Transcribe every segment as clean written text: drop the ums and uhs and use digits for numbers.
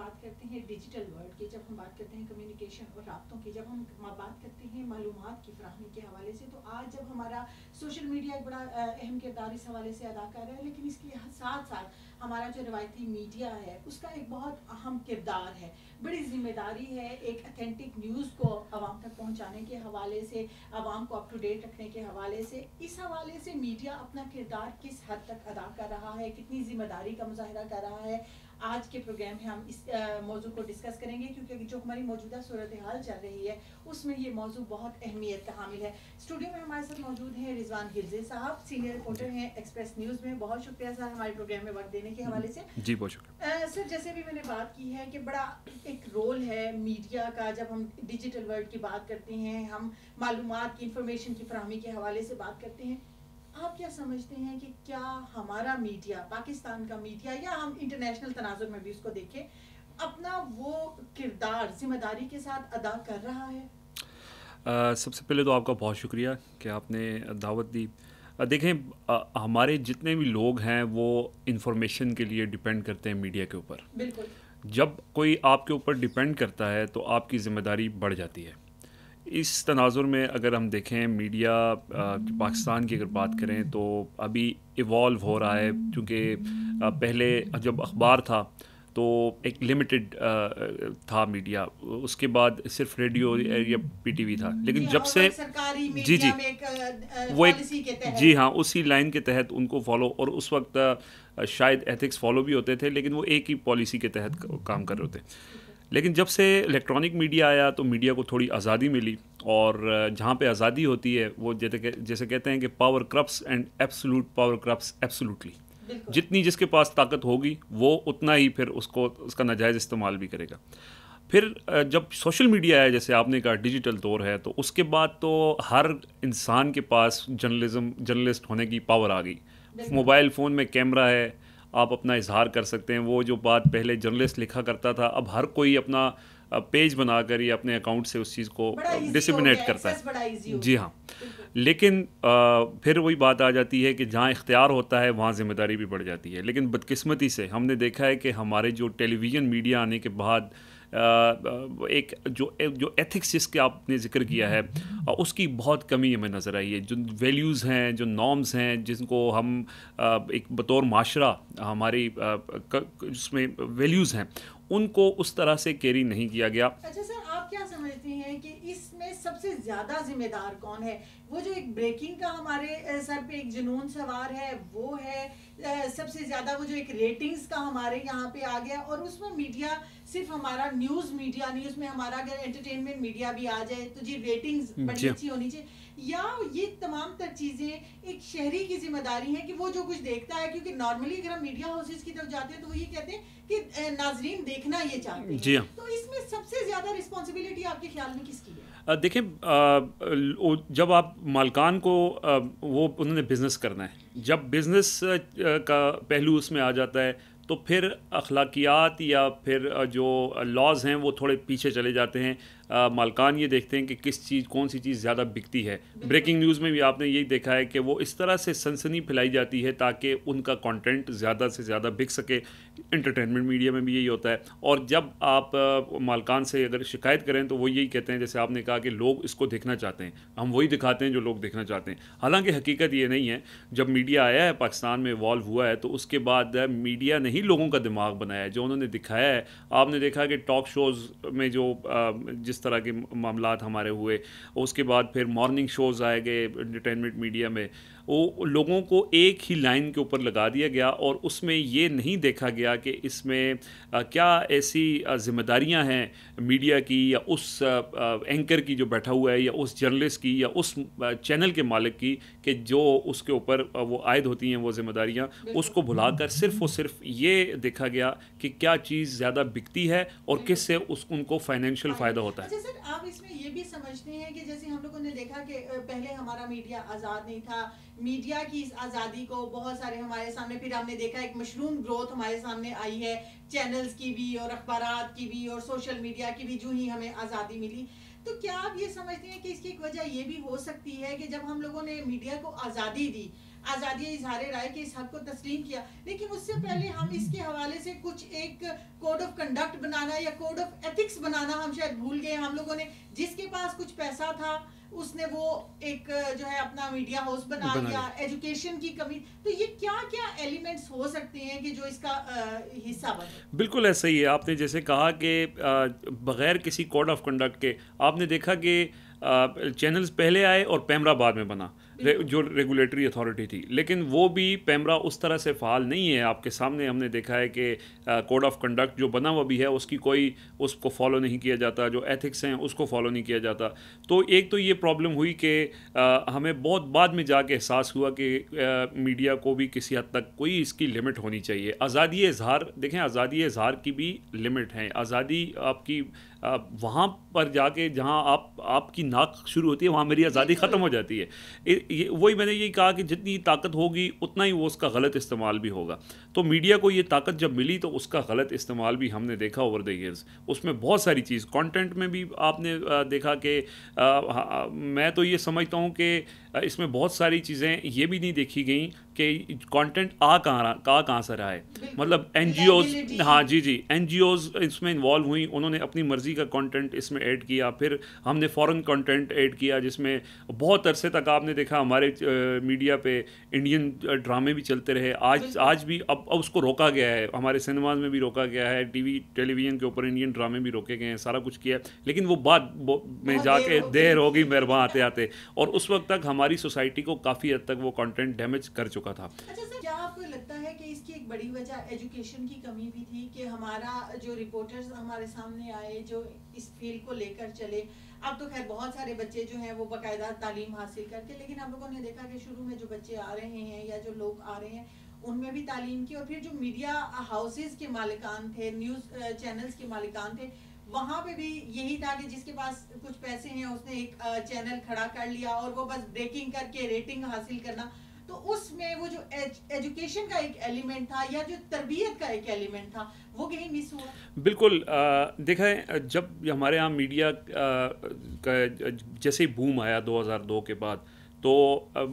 بات کرتے ہیں ڈیجیٹل ورلڈ کی، جب ہم بات کرتے ہیں کمیونیکیشن اور رابطوں کی، جب ہم بات کرتے ہیں معلومات کی فراہمی کے حوالے سے، تو آج جب ہمارا سوشل میڈیا ایک بڑا اہم کردار اس حوالے سے ادا کر رہا ہے، لیکن اس کے ساتھ ساتھ ہمارا جو روایتی میڈیا ہے اس کا ایک بہت اہم کردار ہے، بڑی ذمہ داری ہے ایک اتھینٹک نیوز کو عوام تک پہنچانے کے حوالے سے، عوام کو اپ ٹو ڈیٹ رکھنے کے حوالے سے۔ اس حوالے سے میڈیا اپنا کردار کس حد تک ادا کر رہا ہے، کتنی ذمہ داری کا مظاہرہ کر رہا ہے، آج کے پروگرام میں ہم اس موضوع کو ڈسکس کریں گے، کیونکہ جو ہماری موجودہ صورتحال چل رہی ہے اس میں یہ موضوع بہت اہمیت کا حامل ہے۔ اسٹوڈیو میں ہمارے ساتھ موجود ہیں رضوان گرزے صاحب، سینئر رپورٹر ہیں ایکسپریس نیوز میں۔ بہت شکریہ سر ہمارے پروگرام میں وقت دینے کے حوالے سے۔ جی بہت شکریہ سر، جیسے بھی میں نے بات کی ہے کہ بڑا ایک رول ہے میڈیا کا، جب ہم ڈیجیٹل ورلڈ کی بات کرتے ہیں، ہم معلومات کی، انفارمیشن کی فراہمی کے حوالے سے بات کرتے ہیں، آپ کیا سمجھتے ہیں کہ کیا ہمارا میڈیا، پاکستان کا میڈیا، یا ہم انٹرنیشنل تناظر میں بھی اس کو دیکھیں، اپنا وہ کردار ذمہ داری کے ساتھ ادا کر رہا ہے؟ سب سے پہلے تو آپ کا بہت شکریہ کہ آپ نے دعوت دی۔ دیکھیں، ہمارے جتنے بھی لوگ ہیں وہ انفارمیشن کے لیے ڈیپینڈ کرتے ہیں میڈیا کے اوپر۔ بالکل۔ جب کوئی آپ کے اوپر ڈیپینڈ کرتا ہے تو آپ کی ذمہ داری بڑھ جاتی ہے۔ اس تناظر میں اگر ہم دیکھیں میڈیا پاکستان کی اگر بات کریں تو ابھی ایوالو ہو رہا ہے، کیونکہ پہلے جب اخبار تھا تو ایک لمیٹڈ تھا میڈیا، اس کے بعد صرف ریڈیو یا پی ٹی وی تھا، لیکن جب سے جی وہ ایک جی ہاں اسی لائن کے تحت ان کو فالو، اور اس وقت شاید ایتھکس فالو بھی ہوتے تھے، لیکن وہ ایک ہی پالیسی کے تحت کام کر رہے ہوتے۔ لیکن جب سے الیکٹرانک میڈیا آیا تو میڈیا کو تھوڑی آزادی ملی، اور جہاں پہ آزادی ہوتی ہے وہ جیسے کہتے ہیں کہ power corrupts and absolute power corrupts absolutely, جتنی جس کے پاس طاقت ہوگی وہ اتنا ہی پھر اس کا ناجائز استعمال بھی کرے گا۔ پھر جب سوشل میڈیا ہے، جیسے آپ نے کہا ڈیجیٹل دور ہے، تو اس کے بعد تو ہر انسان کے پاس جرنلسٹ ہونے کی پاور آ گئی۔ موبائل فون میں کیمرہ ہے، آپ اپنا اظہار کر سکتے ہیں۔ وہ جو بات پہلے جرنلسٹ لکھا کرتا تھا، اب ہر کوئی اپنا پیج بنا کر یا اپنے اکاؤنٹ سے اس چیز کو ڈسیمنیٹ کرتا ہے۔ جی ہاں، لیکن پھر وہی بات آ جاتی ہے کہ جہاں اختیار ہوتا ہے وہاں ذمہ داری بھی بڑھ جاتی ہے۔ لیکن بدقسمتی سے ہم نے دیکھا ہے کہ ہمارے جو ٹیلی ویژن میڈیا آنے کے بعد ایک جو ایتھکس جس کے آپ نے ذکر کیا ہے، اس کی بہت کمی ہمیں نظر آئی ہے۔ جو ویلیوز ہیں، جو نارمز ہیں، جن کو ہم ایک بطور معاشرہ ہماری جس میں ویلیوز ہیں، ان کو اس طرح سے کیری نہیں کیا گیا۔ اچھا سر، آپ کیا سمجھتے ہیں کہ اس میں سب سے زیادہ ذمہ دار کون ہے؟ وہ جو ایک بریکنگ کا ہمارے سر پہ ایک جنون سوار ہے وہ ہے، سب سے زیادہ وہ جو ایک ریٹنگز کا ہمارے یہاں پہ آ گیا، اور اس میں میڈیا صرف ہمارا نیوز میڈیا نہیں، اس میں ہمارا اگر انٹرٹینمنٹ میڈیا بھی آ جائے تو جی ریٹنگز بڑی اچھی ہونی چاہیے، یا یہ تمام تر چیزیں ایک شہری کی ذمہ داری ہے کہ وہ جو کچھ دیکھتا ہے، کیونکہ نارملی اگر ہم میڈیا ہاؤسز کی طرف جاتے ہیں تو وہ یہ کہتے ہیں کہ ناظرین دیکھنا یہ چاہتے ہیں، جی ہاں، تو اس میں سب سے زیادہ رسپانسبلٹی آپ کے خیال میں کس کی ہے؟ دیکھیں، جب آپ مالکان کو وہ انہوں نے بزنس کرنا ہے، جب بزنس کا پہلو اس میں آ جاتا ہے تو پھر اخلاقیات یا پھر جو لاز ہیں وہ تھوڑے پیچھے چلے جاتے ہیں۔ مالکان یہ دیکھتے ہیں کہ کون سی چیز زیادہ بکتی ہے۔ بریکنگ نیوز میں بھی آپ نے یہی دیکھا ہے کہ وہ اس طرح سے سنسنی پھیلائی جاتی ہے تاکہ ان کا کانٹینٹ زیادہ سے زیادہ بک سکے۔ انٹرٹینمنٹ میڈیا میں بھی یہی ہوتا ہے، اور جب آپ مالکان سے اگر شکایت کریں تو وہ یہی کہتے ہیں، جیسے آپ نے کہا کہ لوگ اس کو دیکھنا چاہتے ہیں، ہم وہی دکھاتے ہیں جو لوگ دیکھنا چاہتے ہیں۔ حالانکہ حقیقت یہ نہیں ہے۔ جب میڈیا آیا ہے پاکستان میں ایوالو ہوا ہے تو اس کے بعد میڈیا نے ہی لوگوں کا دماغ بنایا ہے، جو انہوں نے دکھایا ہے۔ آپ نے دیکھا کہ ٹاک شوز میں جو جس طرح کے معاملات ہمارے ہوئے، اس کے بعد پھر مارننگ شوز آئے گئے انٹرٹینمنٹ میڈیا میں، وہ لوگوں کو ایک ہی لائن کے اوپر لگا دیا گیا، اور اس میں یہ نہیں دیکھا گیا کہ اس میں کیا ایسی ذمہ داریاں ہیں میڈیا کی، یا اس اینکر کی جو بیٹھا ہوا ہے، یا اس جرنلسٹ کی، یا اس چینل کے مالک کی، کہ جو اس کے اوپر وہ عائد ہوتی ہیں وہ ذمہ داریاں، اس کو بھلا کر صرف اور صرف یہ دیکھا گیا کہ کیا چیز زیادہ بکتی ہے اور کس سے ان کو فائنینشیل فائدہ ہوتا ہے۔ اچھا سر، آپ اس میں یہ بھی سمجھتے ہیں کہ جیسے ہم لوگوں نے دیکھا کہ پہلے ہمارا میڈیا آزاد نہیں تھا، میڈیا کی اس آزادی کو بہت سارے ہمارے سامنے، پھر ہم نے دیکھا ایک مشروم گروتھ ہمارے سامنے آئی ہے چینلز کی بھی اور اخبارات کی بھی اور سوشل میڈیا کی بھی، جو ہی ہمیں آزادی ملی، تو کیا آپ یہ سمجھتے ہیں کہ اس کی ایک وجہ یہ بھی ہو سکتی ہے کہ جب ہم لوگوں نے میڈیا کو آزادی دی، آزادی اظہار رائے کے اس حق کو تسلیم کیا، لیکن اس سے پہلے ہم اس کے حوالے سے کچھ ایک کوڈ آف کنڈکٹ بنانا یا کوڈ آف ایتھکس بنانا ہم شاید بھول گئے. ہم لوگوں نے جس کے پاس کچھ پیسہ تھا اس نے وہ ایک جو ہے اپنا میڈیا ہاؤس بنا لیا. ایجوکیشن کی کمی، تو یہ کیا کیا ایلیمنٹس ہو سکتے ہیں کہ جو اس کا حصہ بنے؟ بالکل ایسا ہی ہے. آپ نے جیسے کہا کہ بغیر کسی کوڈ آف کنڈکٹ کے آپ نے دیکھا کہ چینلز پہلے آئے اور پیمرا بعد میں بنا جو ریگولیٹری اتھارٹی تھی، لیکن وہ بھی پیمرا اس طرح سے فعال نہیں ہے. آپ کے سامنے ہم نے دیکھا ہے کہ کوڈ آف کنڈکٹ جو بنا ہوا بھی ہے اس کی کوئی اس کو فالو نہیں کیا جاتا، جو ایتھکس ہیں اس کو فالو نہیں کیا جاتا. تو ایک تو یہ پرابلم ہوئی کہ ہمیں بہت بعد میں جا کے احساس ہوا کہ میڈیا کو بھی کسی حد تک کوئی اس کی لمٹ ہونی چاہیے. آزادی اظہار دیکھیں، آزادی اظہار کی بھی لمٹ ہے. آزادی آپ کی وہاں پر جا کے جہاں آپ کی ناک شروع ہوتی ہے وہاں میری آزادی ختم ہو جاتی ہے. وہی میں نے یہی کہا کہ جتنی طاقت ہوگی اتنا ہی وہ اس کا غلط استعمال بھی ہوگا. تو میڈیا کو یہ طاقت جب ملی تو اس کا غلط استعمال بھی ہم نے دیکھا اوور دا ایئرز. اس میں بہت ساری چیز کانٹینٹ میں بھی آپ نے دیکھا کہ میں تو یہ سمجھتا ہوں کہ اس میں بہت ساری چیزیں یہ بھی نہیں دیکھی گئیں کہ کانٹینٹ کہاں سے رہا ہے. مطلب این جی اوز، ہاں جی این جی اوز اس میں انوالو ہوئیں، انہوں نے اپنی مرضی کا کانٹینٹ اس میں ایڈ کیا. پھر ہم نے فورن کانٹینٹ ایڈ کیا جس میں بہت عرصے تک آپ نے دیکھا ہمارے میڈیا پہ انڈین ڈرامے بھی چلتے رہے. آج بھی اب اس کو روکا گیا ہے، ہمارے سنیماز میں بھی روکا گیا ہے، ٹیلی ویژن کے اوپر انڈین ڈرامے بھی روکے گئے ہیں، سارا کچھ کیا ہے. لیکن وہ بات میں جا کے دیر ہو گئی مہرباں آتے اور اس وقت تک ہماری سوسائٹی کو کافی حد تک وہ کانٹینٹ ڈیمیج کر چکا تھا. اچھا سر، کیا آپ کو لگتا ہے کہ اس کی ایک بڑی وجہ ایجوکیشن کی کمی بھی تھی کہ ہمارا جو رپورٹرز ہمارے سامنے آئے جو اس فیلڈ کو لے کر چلے؟ اب تو خیر بہت سارے بچے جو ہیں وہ باقاعدہ تعلیم حاصل کر کے، لیکن ہم لوگوں نے دیکھا کہ شروع میں جو بچے آ رہے ہیں یا جو لوگ آ رہے ہیں ان میں بھی تعلیم کی، اور پھر جو میڈیا ہاؤسز کے مالکان تھے، نیوز چینلز کے مالکان تھے، وہاں پہ بھی یہی تھا کہ جس کے پاس کچھ پیسے ہیں اس نے ایک چینل کھڑا کر لیا اور وہ بس بریکنگ کر کے ریٹنگ حاصل کرنا. تو اس میں وہ جو ایجوکیشن کا ایک ایلیمنٹ تھا یا جو تربیت کا ایک ایلیمنٹ تھا وہ کہیں مس ہوا. بالکل. دیکھیں، جب ہمارے یہاں میڈیا کا جیسے ہی بوم آیا 2002 کے بعد تو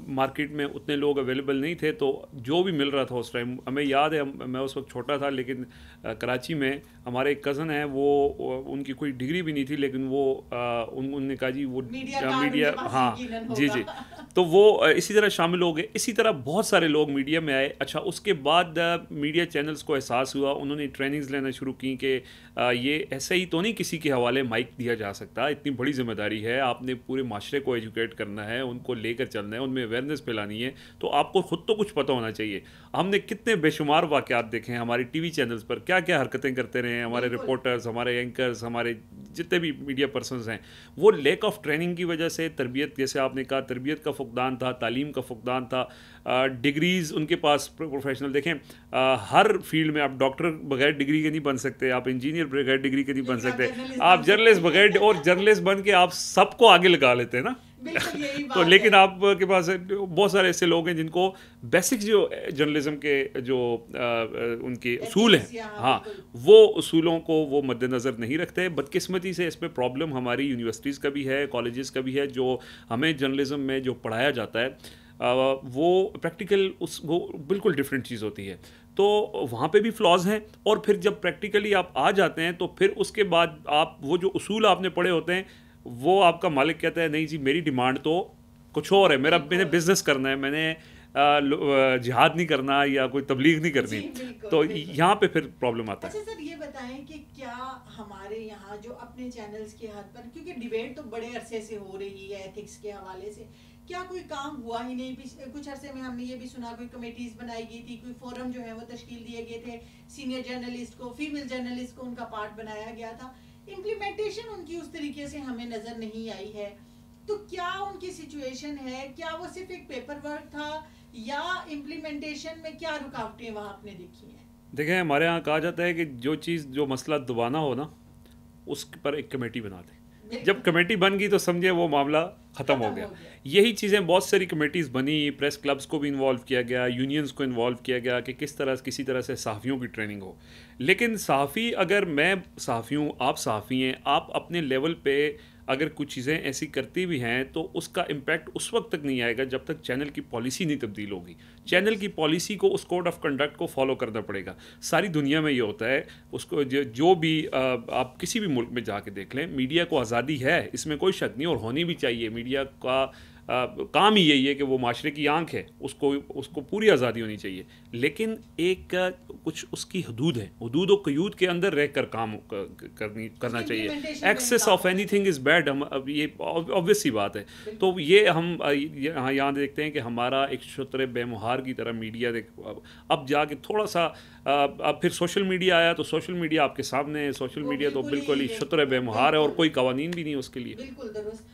مارکیٹ میں اتنے لوگ اویلیبل نہیں تھے، تو جو بھی مل رہا تھا اس ٹائم، ہمیں یاد ہے میں اس وقت چھوٹا تھا، لیکن کراچی میں ہمارے ایک کزن ہیں، وہ ان کی کوئی ڈگری بھی نہیں تھی، لیکن وہ انہوں نے کہا جی وہ میڈیا، ہاں جی تو وہ اسی طرح شامل ہو گئے. اسی طرح بہت سارے لوگ میڈیا میں آئے. اچھا، اس کے بعد میڈیا چینلز کو احساس ہوا، انہوں نے ٹریننگز لینا شروع کی کہ یہ ایسے ہی تو نہیں کسی کے حوالے مائک دیا جا سکتا، اتنی بڑی ذمہ داری ہے، آپ نے پورے معاشرے کو ایجوکیٹ کرنا ہے، ان کو لے کر چلنا ہے، ان میں اویئرنیس پھیلانی ہے، تو آپ کو خود تو کچھ پتہ ہونا چاہیے. ہم نے کتنے بے شمار واقعات دیکھے ہیں ہماری ٹی وی چینلز پر، کیا کیا حرکتیں کرتے رہے ہیں ہمارے رپورٹرز، ہمارے اینکرز، ہمارے جتنے بھی میڈیا پرسنز ہیں. وہ لیک آف ٹریننگ کی وجہ سے، تربیت، جیسے آپ نے کہا تربیت کا فقدان تھا، تعلیم کا فقدان تھا، ڈگریز ان کے پاس پروفیشنل. دیکھیں ہر فیلڈ میں آپ ڈاکٹر بغیر ڈگری کے نہیں بن سکتے، آپ انجینئر بغیر ڈگری کے نہیں بن سکتے، آپ جرنلسٹ بغیر، اور جرنلسٹ بن کے آپ سب کو آگے لگا لیتے ہیں نا. تو لیکن آپ کے پاس بہت سارے ایسے لوگ ہیں جن کو بیسک جو جرنلزم کے جو ان کے اصول ہیں، ہاں وہ اصولوں کو وہ مد نظر نہیں رکھتے. بدقسمتی سے اس پہ پرابلم ہماری یونیورسٹیز کا بھی ہے، کالجز کا بھی ہے. جو ہمیں جرنلزم میں جو پڑھایا جاتا ہے وہ پریکٹیکل وہ بالکل ڈفرینٹ چیز ہوتی ہے، تو وہاں پہ بھی فلاز ہیں. اور پھر جب پریکٹیکلی آپ آ جاتے ہیں تو پھر اس کے بعد آپ وہ جو اصول آپ نے پڑھے ہوتے ہیں وہ آپ کا مالک کہتا ہے نہیں جی میری ڈیمانڈ تو کچھ اور ہے، میں نے بزنس کرنا ہے، میں نے جہاد نہیں کرنا یا کوئی تبلیغ نہیں کرنی. تو یہاں پہ پھر پرابلم آتا ہے. اچھا سر، یہ بتائیں کہ کیا ہمارے یہاں جو اپنے چینلز کے حد پر، کیونکہ ڈیبیٹ تو بڑے عرصے سے ہو رہی ہے ایتھکس کے حوالے سے، کیا کوئی کام ہوا ہی نہیں؟ کچھ عرصے میں ہم نے یہ بھی سنا کوئی کمیٹیز بنائی گئی تھی، کوئی فورم جو ہے وہ تشکیل دیے گئے تھے، سینئر جرنلسٹ کو، فیمیل جرنلسٹ کو ان کا پارٹ بنایا گیا تھا. امپلیمنٹیشن ان کی اس طریقے سے ہمیں نظر نہیں آئی ہے. تو کیا ان کی سچویشن ہے؟ کیا وہ صرف ایک پیپر ورک تھا یا امپلیمنٹیشن میں کیا رکاوٹیں وہاں آپ نے دیکھی ہیں؟ دیکھیں ہمارے ہاں کہا جاتا ہے کہ جو مسئلہ دبانا ہو نا اس پر ایک کمیٹی بنا دیں. جب کمیٹی بن گئی تو سمجھے وہ معاملہ ختم ہو گیا. یہی چیزیں بہت ساری کمیٹیز بنی، پریس کلبز کو بھی انوالو کیا گیا، یونینز کو انوالو کیا گیا کہ کسی طرح سے صحافیوں کی ٹریننگ ہو. لیکن صحافی، اگر میں صحافی ہوں، آپ صحافی ہیں، آپ اپنے لیول پہ اگر کچھ چیزیں ایسی کرتی بھی ہیں تو اس کا امپیکٹ اس وقت تک نہیں آئے گا جب تک چینل کی پالیسی نہیں تبدیل ہوگی. چینل کی پالیسی کو اس کوڈ آف کنڈکٹ کو فالو کرنا پڑے گا. ساری دنیا میں یہ ہوتا ہے, اس کو جو بھی آپ کسی بھی ملک میں جا کے دیکھ لیں, میڈیا کو آزادی ہے, اس میں کوئی شک نہیں, اور ہونی بھی چاہیے. میڈیا کا کام ہی یہی ہے کہ وہ معاشرے کی آنکھ ہے, اس کو پوری آزادی ہونی چاہیے, لیکن ایک کچھ اس کی حدود ہیں, حدود و قیود کے اندر رہ کر کام کرنا چاہیے. Access of any thing is bad, اب یہ آبویس سی بات ہے. تو یہ ہم یہاں دیکھتے ہیں کہ ہمارا ایک شتر بے مہار کی طرح میڈیا اب جا کے تھوڑا سا, اب پھر سوشل میڈیا آیا تو سوشل میڈیا آپ کے سامنے ہے. سوشل میڈیا تو بالکل ہی شتر بے مہار ہے اور کوئی قوانین بھی نہیں اس کے لیے. بالکل درست.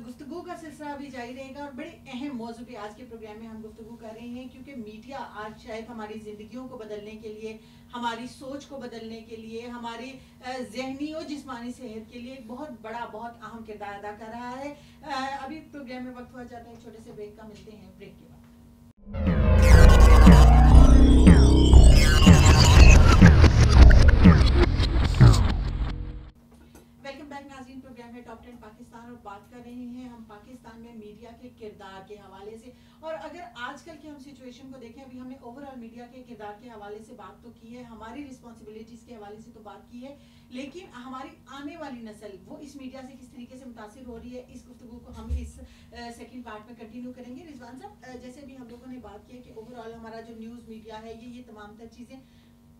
گفتگو کا سلسلہ بھی جاری رہے گا اور بڑے اہم موضوع پہ آج کے پروگرام میں ہم گفتگو کر رہے ہیں, کیونکہ میڈیا آج شاید ہماری زندگیوں کو بدلنے کے لیے, ہماری سوچ کو بدلنے کے لیے, ہماری ذہنی اور جسمانی صحت کے لیے ایک بہت بڑا بہت اہم کردار ادا کر رہا ہے. ابھی پروگرام میں وقت ہوا جاتا ہے ایک چھوٹے سے بریک کا, ملتے ہیں بریک کے بعد. ناظرین, پروگرام ہے ٹاپ 10 پاکستان اور بات کر رہے ہیں ہم پاکستان میں میڈیا کے کردار کے حوالے سے. اور اگر آج کل کی ہم سچویشن کو دیکھیں, ابھی ہم نے اوور آل میڈیا کے کردار کے حوالے سے بات تو کی ہے, ہماری رسپانسبلٹیز کے حوالے سے تو بات کی ہے, لیکن ہماری آنے والی نسل وہ اس میڈیا سے کس طریقے سے متاثر ہو رہی ہے, اس گفتگو کو ہم اس سیکنڈ پارٹ میں کنٹینیو کریں گے. رضوان صاحب, جیسے بھی ہم لوگوں نے بات کی ہے کہ اوور آل ہمارا جو نیوز میڈیا ہے یہ تمام تر چیزیں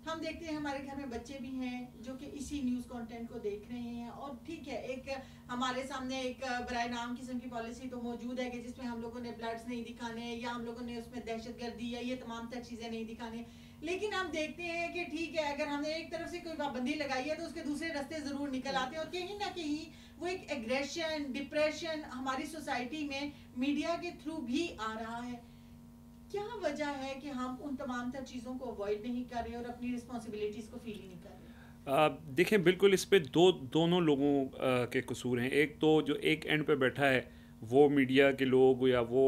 ہم دیکھتے ہیں, ہمارے گھر میں بچے بھی ہیں جو کہ اسی نیوز کانٹینٹ کو دیکھ رہے ہیں, اور ٹھیک ہے ایک ہمارے سامنے ایک برائے نام قسم کی پالیسی تو موجود ہے کہ جس میں ہم لوگوں نے بلڈز نہیں دکھانے, یا ہم لوگوں نے اس میں دہشت گردی یا یہ تمام تر چیزیں نہیں دکھانے, لیکن ہم دیکھتے ہیں کہ ٹھیک ہے اگر ہم نے ایک طرف سے کوئی پابندی لگائی ہے تو اس کے دوسرے راستے ضرور نکل آتے ہیں, اور کہیں نہ کہیں وہ ایک ایگریشن, ڈپریشن ہماری سوسائٹی میں میڈیا کے تھرو بھی آ رہا ہے. کیا وجہ ہے کہ ہم ان تمام تر چیزوں کو اوائڈ نہیں کر رہے اور اپنی رسپانسبلٹیز کو فیل ہی نہیں کر رہے؟ دیکھیں بالکل اس پہ دونوں لوگوں کے قصور ہیں. ایک تو جو ایک اینڈ پہ بیٹھا ہے وہ میڈیا کے لوگ یا وہ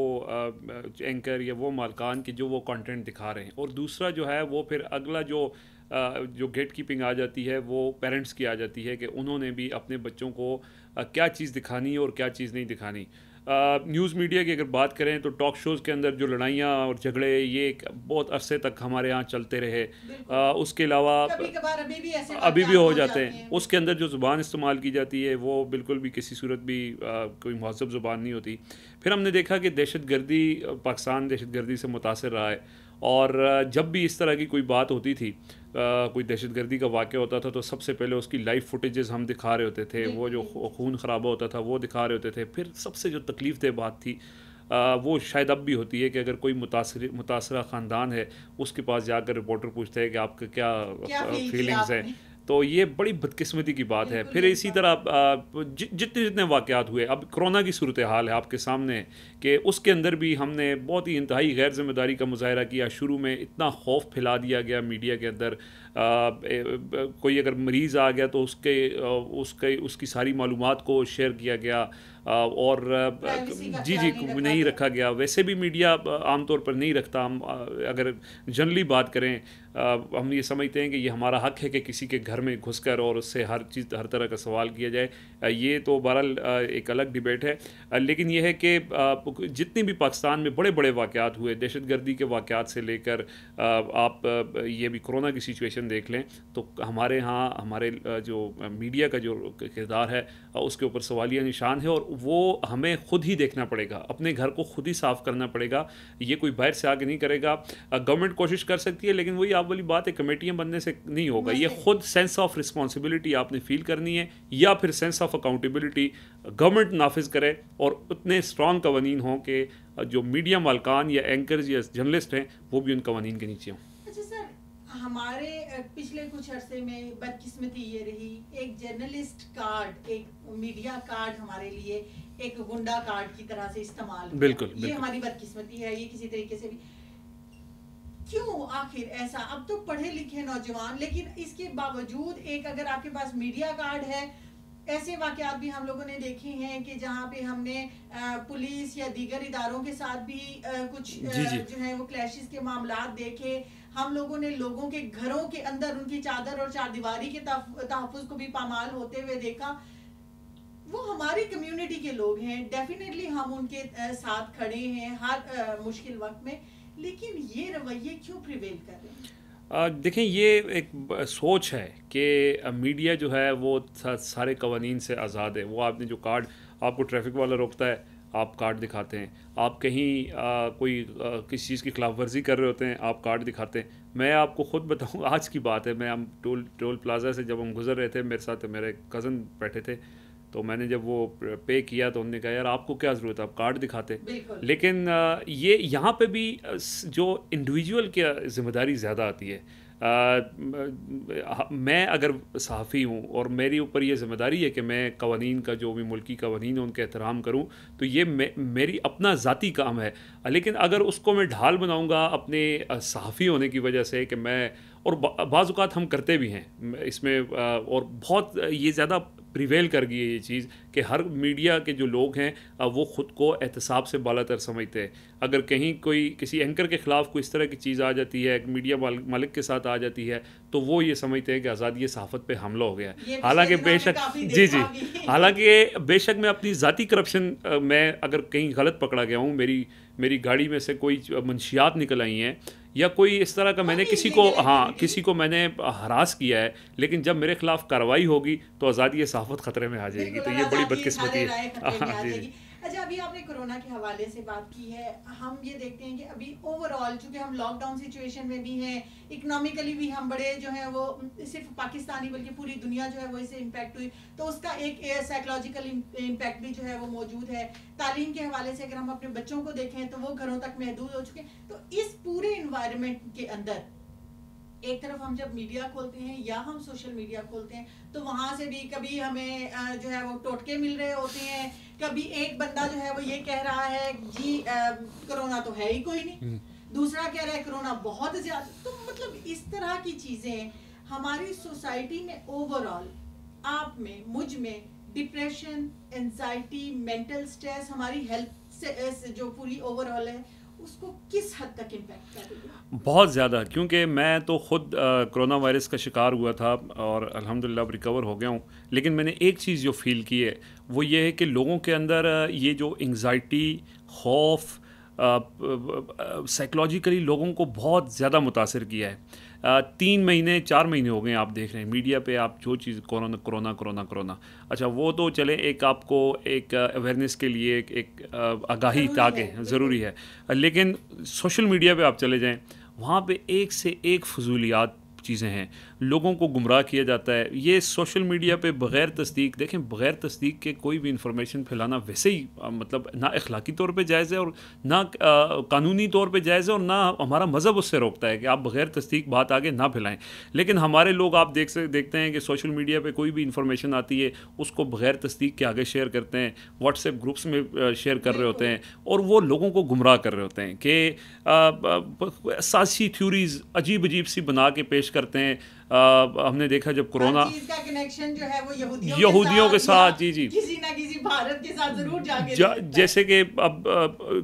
اینکر یا وہ مالکان کے جو وہ کنٹینٹ دکھا رہے ہیں, اور دوسرا جو ہے وہ پھر اگلا جو گیٹ کیپنگ آ جاتی ہے وہ پیرنٹس کی آ جاتی ہے کہ انہوں نے بھی اپنے بچوں کو کیا چیز دکھانی اور کیا چیز نہیں دکھانی. نیوز میڈیا کی اگر بات کریں تو ٹاک شوز کے اندر جو لڑائیاں اور جھگڑے یہ بہت عرصے تک ہمارے یہاں چلتے رہے. اس کے علاوہ ابھی بھی ہو جاتے ہیں. اس کے اندر جو زبان استعمال کی جاتی ہے وہ بالکل بھی کسی صورت بھی کوئی مہذب زبان نہیں ہوتی. پھر ہم نے دیکھا کہ دہشت گردی, پاکستان دہشت گردی سے متاثر رہا ہے, اور جب بھی اس طرح کی کوئی بات ہوتی تھی, کوئی دہشت گردی کا واقعہ ہوتا تھا تو سب سے پہلے اس کی لائیو فوٹیجز ہم دکھا رہے ہوتے تھے, وہ جو خون خرابہ ہوتا تھا وہ دکھا رہے ہوتے تھے. پھر سب سے جو تکلیف دہ بات تھی وہ شاید اب بھی ہوتی ہے کہ اگر کوئی متاثرہ خاندان ہے اس کے پاس جا کر رپورٹر پوچھتا ہے کہ آپ کا کیا فیلنگز ہیں, تو یہ بڑی بدقسمتی کی بات ہے. پھر اسی طرح جتنے واقعات ہوئے, اب کرونا کی صورتحال ہے آپ کے سامنے کہ اس کے اندر بھی ہم نے بہت ہی انتہائی غیر ذمہ داری کا مظاہرہ کیا. شروع میں اتنا خوف پھیلا دیا گیا میڈیا کے اندر, کوئی اگر مریض آ گیا تو اس کی ساری معلومات کو شیئر کیا گیا, اور جی نہیں رکھا گیا. ویسے بھی میڈیا عام طور پر نہیں رکھتا. ہم اگر جنرلی بات کریں ہم یہ سمجھتے ہیں کہ یہ ہمارا حق ہے کہ کسی کے گھر میں گھس کر اور اس سے ہر طرح کا سوال کیا جائے. یہ تو بہرحال ایک الگ ڈبیٹ ہے, لیکن یہ ہے کہ جتنے بھی پاکستان میں بڑے بڑے واقعات ہوئے, دہشت گردی کے واقعات سے لے کر آپ یہ بھی کرونا کی سچویشن دیکھ لیں, تو ہمارے ہاں ہمارے جو میڈیا کا جو کردار ہے اس کے اوپر سوالیہ نشان ہے, اور وہ ہمیں خود ہی دیکھنا پڑے گا, اپنے گھر کو خود ہی صاف کرنا پڑے گا. یہ کوئی باہر سے آگے نہیں کرے گا. گورنمنٹ کوشش کر سکتی ہے لیکن وہی آپ والی بات ہے, کمیٹیاں بننے سے نہیں ہوگا. یہ خود سینس آف رسپانسبلٹی آپ نے فیل کرنی ہے, یا پھر سینس آف اکاؤنٹیبلٹی گورنمنٹ نافذ کرے, اور اتنے اسٹرانگ قوانین ہوں کہ جو میڈیا مالکان یا اینکرز یا جرنلسٹ ہیں وہ بھی ان قوانین کے نیچے ہوں. اچھا سر, ہمارے پچھلے کچھ عرصے میں بدقسمتی یہ رہی, ایک جرنلسٹ کارڈ, ایک میڈیا کارڈ ہمارے لیے ایک گنڈا کارڈ کی طرح سے استعمال. بالکل یہ ہماری بدقسمتی ہے. یہ کسی طریقے سے بھی کیوں آخر ایسا؟ اب تو پڑھے لکھے نوجوان, لیکن اس کے باوجود ایک اگر آپ کے پاس میڈیا کارڈ ہے, ایسے واقعات بھی ہم لوگوں نے دیکھے ہیں کہ جہاں پہ ہم نے پولیس یا دیگر اداروں کے ساتھ بھی کچھ جو ہے وہ کلیشز کے معاملات دیکھے. ہم لوگوں نے لوگوں کے گھروں کے اندر ان کی چادر اور چار دیواری کے تحفظ کو بھی پامال ہوتے ہوئے دیکھا. وہ ہماری کمیونٹی کے لوگ ہیں، ڈیفینیٹلی ہم ان کے ساتھ کھڑے ہیں ہر مشکل وقت میں، لیکن یہ رویے کیوں پریویل کر رہے ہیں؟ دیکھیں یہ ایک سوچ ہے کہ میڈیا جو ہے وہ سارے قوانین سے آزاد ہے. وہ آپ نے جو کارڈ، آپ کو ٹریفک والا روکتا ہے آپ کارڈ دکھاتے ہیں، آپ کہیں کوئی کسی چیز کی خلاف ورزی کر رہے ہوتے ہیں آپ کارڈ دکھاتے ہیں. میں آپ کو خود بتاؤں، آج کی بات ہے، ہم ٹول پلازا سے جب ہم گزر رہے تھے، میرے ساتھ میرے کزن بیٹھے تھے، تو میں نے جب وہ پے کیا تو انہوں نے کہا یار آپ کو کیا ضرورت ہے، آپ کارڈ دکھاتے. لیکن یہ یہاں پہ بھی جو انڈیویجول کی ذمہ داری زیادہ آتی ہے. میں اگر صحافی ہوں اور میری اوپر یہ ذمہ داری ہے کہ میں قوانین کا، جو بھی ملکی قوانین ہیں ان کا احترام کروں، تو یہ میری اپنا ذاتی کام ہے. لیکن اگر اس کو میں ڈھال بناؤں گا اپنے صحافی ہونے کی وجہ سے کہ میں، اور بعض اوقات ہم کرتے بھی ہیں اس میں، اور بہت یہ زیادہ پریویل کر گئی ہے یہ چیز کہ ہر میڈیا کے جو لوگ ہیں وہ خود کو احتساب سے بالا تر سمجھتے ہیں. اگر کہیں کوئی کسی اینکر کے خلاف کوئی اس طرح کی چیز آ جاتی ہے، میڈیا مالک کے ساتھ آ جاتی ہے، تو وہ یہ سمجھتے ہیں کہ آزادی صحافت پہ حملہ ہو گیا ہے. حالانکہ بے شک جی حالانکہ بے شک میں اپنی ذاتی کرپشن، میں اگر کہیں غلط پکڑا گیا ہوں، میری گاڑی میں سے کوئی منشیات نکل آئی ہیں، یا کوئی اس طرح کا میں نے کسی کو میں نے ہراس کیا ہے، لیکن جب میرے خلاف کارروائی ہوگی تو آزادی صحافت خطرے میں آ جائے گی. تو یہ بڑی بدقسمتی ہے. اچھا، ابھی آپ نے کورونا کے حوالے سے بات کی ہے. ہم یہ دیکھتے ہیں کہ ابھی اوور آل چونکہ ہم لاک ڈاؤن سچویشن میں بھی ہیں، اکنامیکلی بھی ہم بڑے جو ہیں وہ صرف پاکستانی بلکہ پوری دنیا جو ہے وہ اس سے امپیکٹ ہوئی، تو اس کا ایک سائیکولوجیکل امپیکٹ بھی جو ہے وہ موجود ہے. تعلیم کے حوالے سے اگر ہم اپنے بچوں کو دیکھیں تو وہ گھروں تک محدود ہو چکے ہیں. تو اس پورے انوائرمنٹ کے اندر ایک طرف ہم جب میڈیا کھولتے ہیں یا ہم سوشل میڈیا کھولتے ہیں تو وہاں سے بھی کبھی ہمیں جو ہے وہ ٹوٹکے مل رہے ہوتے ہیں، کبھی ایک بندہ جو ہے وہ یہ کہہ رہا ہے جی کرونا تو ہے ہی کوئی نہیں، دوسرا کہہ رہا ہے کرونا بہت زیادہ. تو مطلب اس طرح کی چیزیں ہماری سوسائٹی میں اوور آل، آپ میں، مجھ میں، ڈپریشن، انزائٹی، مینٹل سٹریس، ہماری ہیلتھ سے جو پوری اوور آل ہے اس کو کس حد تک امپیکٹ کر رہی ہے؟ بہت زیادہ، کیونکہ میں تو خود کرونا وائرس کا شکار ہوا تھا اور الحمدللہ اب ریکور ہو گیا ہوں. لیکن میں نے ایک چیز جو فیل کی ہے وہ یہ ہے کہ لوگوں کے اندر یہ جو انگزائٹی، خوف، سائیکلوجیکلی لوگوں کو بہت زیادہ متاثر کیا ہے. 3 مہینے 4 مہینے ہو گئے ہیں، آپ دیکھ رہے ہیں میڈیا پہ آپ جو چیز کرونا. اچھا وہ تو چلے ایک آپ کو ایک اویئرنیس کے لیے ایک آگاہی تاکہ ضروری ہے، لیکن سوشل میڈیا پہ آپ چلے جائیں، وہاں پہ ایک سے ایک فضولیات چیزیں ہیں، لوگوں کو گمراہ کیا جاتا ہے. یہ سوشل میڈیا پہ بغیر تصدیق، دیکھیں بغیر تصدیق کے کوئی بھی انفارمیشن پھیلانا ویسے ہی مطلب نہ اخلاقی طور پہ جائز ہے اور نہ قانونی طور پہ جائز ہے، اور نہ ہمارا مذہب اس سے روکتا ہے کہ آپ بغیر تصدیق بات آگے نہ پھیلائیں. لیکن ہمارے لوگ آپ دیکھتے ہیں کہ سوشل میڈیا پہ کوئی بھی انفارمیشن آتی ہے اس کو بغیر تصدیق کے آگے شیئر کرتے ہیں، واٹس ایپ گروپس میں شیئر کر رہے ہوتے ہیں، اور وہ لوگوں کو گمراہ کر رہے ہوتے ہیں کہ سیاسی تھیوریز عجیب سی بنا کے پیش کرتے ہیں. ہم نے دیکھا جب کورونا چیز کا کنیکشن جو ہے وہ یہودیوں کے ساتھ جی کسی نہ کسی بھارت کے ساتھ ضرور جیسے کہ اب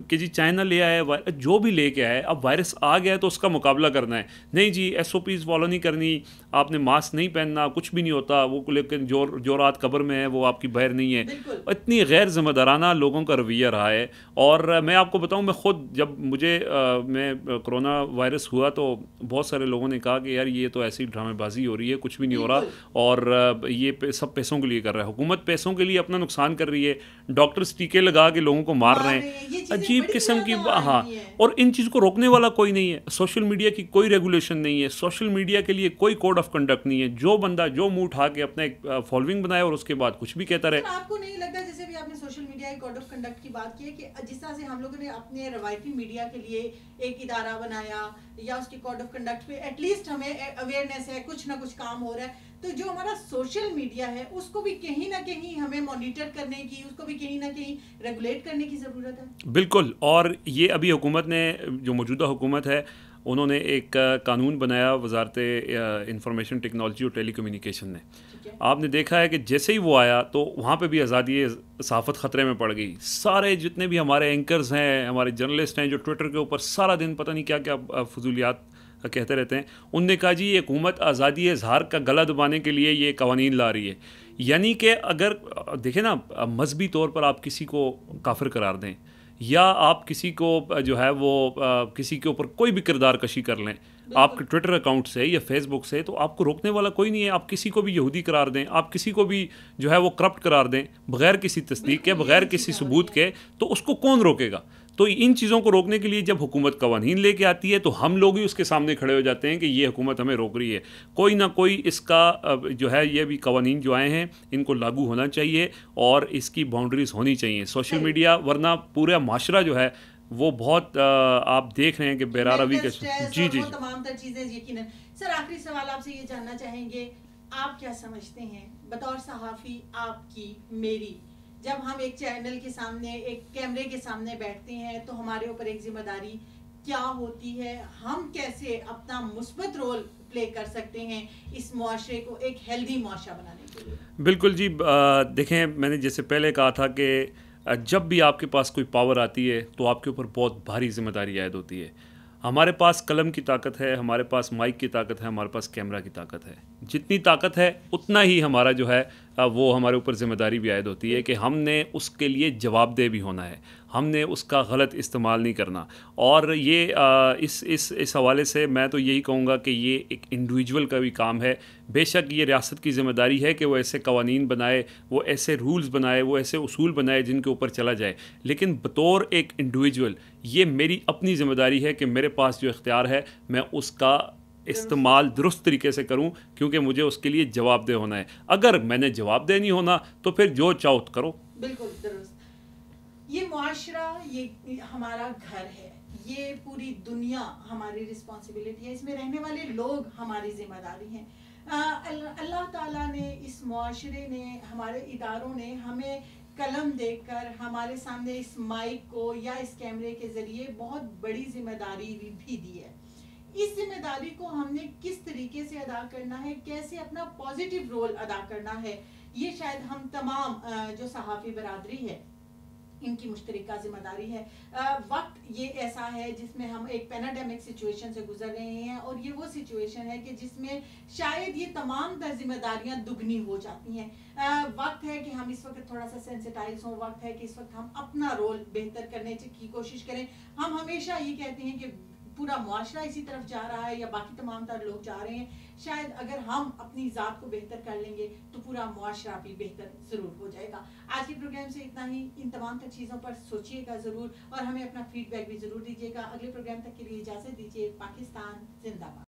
کہ جی چائنا لے آیا، جو بھی لے کے آئے، اب وائرس آ گیا ہے تو اس کا مقابلہ کرنا ہے. نہیں جی SOPs فالو نہیں کرنی، آپ نے ماسک نہیں پہننا، کچھ بھی نہیں ہوتا وہ، لیکن جو رات قبر میں ہے وہ آپ کی بہر نہیں ہے. اتنی غیر ذمہ دارانہ لوگوں کا رویہ رہا ہے. اور میں آپ کو بتاؤں، میں خود جب میں کورونا وائرس ہوا تو بہت سارے لوگوں نے کہا کہ یار یہ تو ایسی ڈرامے بازی ہو رہی ہے، کچھ بھی نہیں ہو رہا، اور یہ سب پیسوں کے لیے کر رہا ہے، حکومت پیسوں کے لیے اپنا نقصان کر رہی ہے، ڈاکٹرز ٹیکے لگا کے لوگوں کو مار رہے ہیں، عجیب قسم کی. ہاں، اور ان چیز کو روکنے والا کوئی نہیں ہے. سوشل میڈیا کی کوئی ریگولیشن نہیں ہے، سوشل میڈیا کے لیے کوئی کوڈ آف کنڈکٹ نہیں ہے. جو بندہ جو منہ اٹھا کے اپنا ایک فالوئنگ بنائے اور اس کے بعد کچھ بھی کہتا رہے. آپ کو نہیں لگتا جیسے بھی آپ نے سوشل میڈیا کے کوڈ آف کنڈکٹ کی بات کی ہے کہ جس طرح سے ہم لوگوں نے اپنے روایتی میڈیا کے لیے ایک ادارہ بنایا یا اس کے کوڈ آف کنڈکٹ پہ ایٹ لیسٹ ہمیں اویئرنیس ہے، کچھ نہ کچھ کام ہو رہا ہے، تو جو ہمارا سوشل میڈیا ہے اس کو بھی کہیں نہ کہیں ہمیں مانیٹر کرنے کی، اس کو بھی کہیں نہ کہیں ریگولیٹ کرنے کی ضرورت ہے. بالکل. اور یہ ابھی حکومت نے، جو موجودہ حکومت ہے، انہوں نے ایک قانون بنایا، وزارت انفارمیشن ٹیکنالوجی اور ٹیلی کمیونیکیشن نے. آپ نے دیکھا ہے کہ جیسے ہی وہ آیا تو وہاں پہ بھی آزادی صحافت خطرے میں پڑ گئی. سارے جتنے بھی ہمارے اینکرز ہیں، ہمارے جرنلسٹ ہیں، جو ٹویٹر کے اوپر سارا دن پتہ نہیں کیا کیا فضولیات کہتے رہتے ہیں، ان نے کہا جی یہ حکومت آزادی اظہار کا گلا دبانے کے لیے یہ قوانین لا رہی ہے. یعنی کہ اگر دیکھیں نا مذہبی طور پر آپ کسی کو کافر قرار دیں یا آپ کسی کو جو ہے وہ کسی کے اوپر کوئی بھی کردار کشی کر لیں آپ کے ٹویٹر اکاؤنٹ سے یا فیس بک سے، تو آپ کو روکنے والا کوئی نہیں ہے. آپ کسی کو بھی یہودی قرار دیں، آپ کسی کو بھی جو ہے وہ کرپٹ قرار دیں بغیر کسی تصدیق کے، بغیر کسی ثبوت کے، تو اس کو کون روکے گا؟ تو ان چیزوں کو روکنے کے لیے جب حکومت قوانین لے کے آتی ہے تو ہم لوگ ہی اس کے سامنے کھڑے ہو جاتے ہیں کہ یہ حکومت ہمیں روک رہی ہے. کوئی نہ کوئی اس کا جو ہے یہ بھی قوانین جو آئے ہیں ان کو لاگو ہونا چاہیے اور اس کی باؤنڈریز ہونی چاہیے. سوشل میڈیا ورنہ پورا معاشرہ جو ہے وہ بہت آپ دیکھ رہے ہیں کہ بیرا روی کا جی جی تمام تر چیزیں یقیناً. سر آخری سوال آپ سے یہ جاننا چاہیں گے، آپ کیا سمجھتے ہیں بطور صحافی آپ کی میری، جب ہم ایک چینل کے سامنے ایک کیمرے کے سامنے بیٹھتے ہیں تو ہمارے اوپر ایک ذمہ داری کیا ہوتی ہے؟ ہم کیسے اپنا مثبت رول پلے کر سکتے ہیں اس معاشرے کو ایک ہیلدی معاشرہ بنانے کے لیے؟ بالکل جی. دیکھیں میں نے جیسے پہلے کہا تھا کہ جب بھی آپ کے پاس کوئی پاور آتی ہے تو آپ کے اوپر بہت بھاری ذمہ داری عائد ہوتی ہے. ہمارے پاس قلم کی طاقت ہے، ہمارے پاس مائک کی طاقت ہے، ہمارے پاس کیمرہ کی طاقت ہے. جتنی طاقت ہے اتنا ہی ہمارا جو ہے وہ ہمارے اوپر ذمہ داری بھی عائد ہوتی ہے کہ ہم نے اس کے لیے جواب دہ بھی ہونا ہے، ہم نے اس کا غلط استعمال نہیں کرنا. اور یہ اس حوالے سے میں تو یہی کہوں گا کہ یہ ایک انڈیویجول کا بھی کام ہے. بے شک یہ ریاست کی ذمہ داری ہے کہ وہ ایسے قوانین بنائے، وہ ایسے رولز بنائے، وہ ایسے اصول بنائے جن کے اوپر چلا جائے، لیکن بطور ایک انڈیویجول یہ میری اپنی ذمہ داری ہے کہ میرے پاس جو اختیار ہے میں اس کا استعمال درست طریقے سے کروں، کیونکہ مجھے اس کے لیے جواب دہ ہونا ہے. اگر میں نے جواب دہ نہیں ہونا تو پھر جو چاہو کرو. بالکل درست. یہ معاشرہ یہ ہمارا گھر ہے، یہ پوری دنیا ہماری رسپانسبلٹی ہے، اس میں رہنے والے لوگ ہماری ذمہ داری ہیں. اللہ تعالیٰ نے اس معاشرے نے ہمارے اداروں نے ہمیں قلم دے کر ہمارے سامنے اس مائک کو یا اس کیمرے کے ذریعے بہت بڑی ذمہ داری بھی دی ہے. اس ذمہ داری کو ہم نے کس طریقے سے ادا کرنا ہے، کیسے اپنا پازیٹیو رول ادا کرنا ہے، یہ شاید ہم تمام جو صحافی برادری ہے ان کی مشترکہ ذمہ داری ہے. وقت یہ ایسا ہے جس میں ہم ایک پیناڈیمک سچویشن سے گزر رہے ہیں، اور یہ وہ سچویشن ہے کہ جس میں شاید یہ تمام تر ذمہ داریاں دگنی ہو جاتی ہیں. وقت ہے کہ ہم اس وقت تھوڑا سا سینسٹائز ہوں، وقت ہے کہ اس وقت ہم اپنا رول بہتر کرنے کی کوشش کریں. ہم ہمیشہ یہ کہتے ہیں کہ پورا معاشرہ اسی طرف جا رہا ہے یا باقی تمام تر لوگ جا رہے ہیں، شاید اگر ہم اپنی ذات کو بہتر کر لیں گے تو پورا معاشرہ بھی بہتر ضرور ہو جائے گا. آج کے پروگرام سے اتنا ہی. ان تمام تر چیزوں پر سوچیے گا ضرور اور ہمیں اپنا فیڈ بیک بھی ضرور دیجیے گا. اگلے پروگرام تک کے لیے اجازت دیجیے. پاکستان زندہ باد.